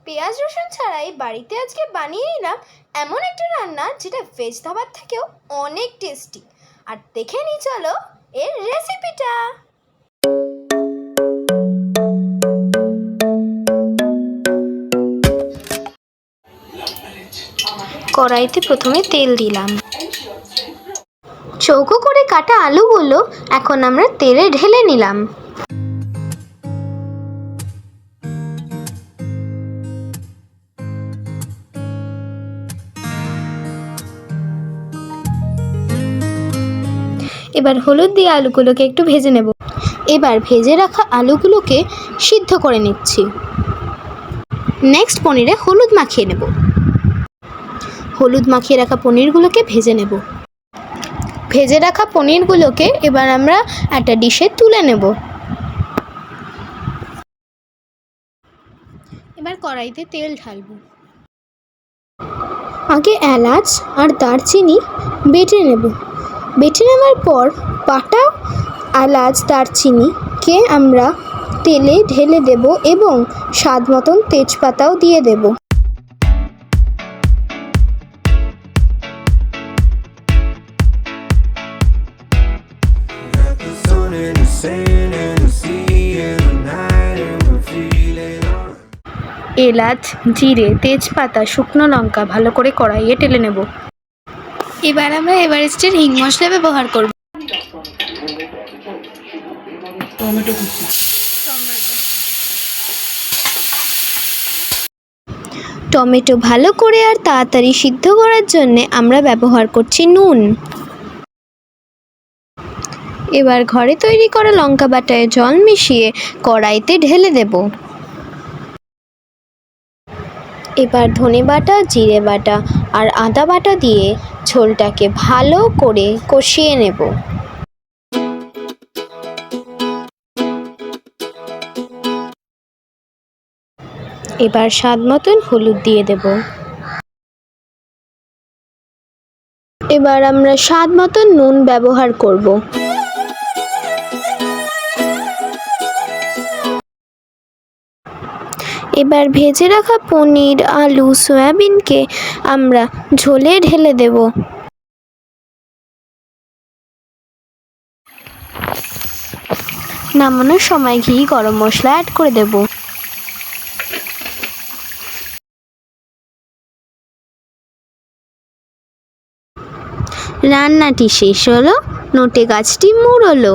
পেঁয়াজ রসুন ছাড়াই বাড়িতে আজকে বানিয়ে নিলাম এমন একটা রান্না যেটা ভেজ ধাবার থেকেও অনেক টেস্টি। আর দেখে নিই চলো এর রেসিপিটা। কড়াইতে প্রথমে তেল দিলাম। চৌকো করে কাটা আলুগুলো এখন আমরা তেলে ঢেলে নিলাম। এবার হলুদ দিয়ে আলুগুলোকে একটু ভেজে নেব। এবার ভেজে রাখা আলুগুলোকে সিদ্ধ করে নিচ্ছি। নেক্সট পনিরে হলুদ মাখিয়ে নেব। হলুদ মাখিয়ে রাখা পনিরগুলোকে ভেজে নেব। ভেজে রাখা পনিরগুলোকে এবার আমরা একটা ডিশে তুলে নেব। এবার কড়াইতে তেল ঢালব। আগে এলাচ আর দারচিনি বেটে নেব। বেটে নেওয়ার পর বাটা এলাচ দারচিনিকে আমরা তেলে ঢেলে দেব এবং স্বাদ মতন তেজপাতাও দিয়ে দেব। এলাচ জিরে তেজপাতা শুকনো লঙ্কা ভালো করে কড়াইয়ে টেলে নেব। এবার আমরা এভারেস্টের হিং মশলা ব্যবহার করব। টমেটো ভালো করে আর তাড়াতাড়ি সিদ্ধ করার জন্য আমরা ব্যবহার করছি নুন। এবার ঘরে তৈরি করা লঙ্কা বাটায় জল মিশিয়ে কড়াইতে ঢেলে দেব। এবার ধনে বাটা জিরে বাটা আর আদা বাটা দিয়ে ঝোলটাকে ভালো করে কষিয়ে নেব। এবার স্বাদ মতন হলুদ দিয়ে দেব। এবার আমরা স্বাদ মতন নুন ব্যবহার করব। এবার ভেজে রাখা পনির আলু সয়াবিনকে আমরা ঝোলে ঢেলে দেব। নামানোর সময় ঘি গরম মশলা অ্যাড করে দেব। রান্নাটি শেষ হলো, নোটে গাছটি মুড়লো।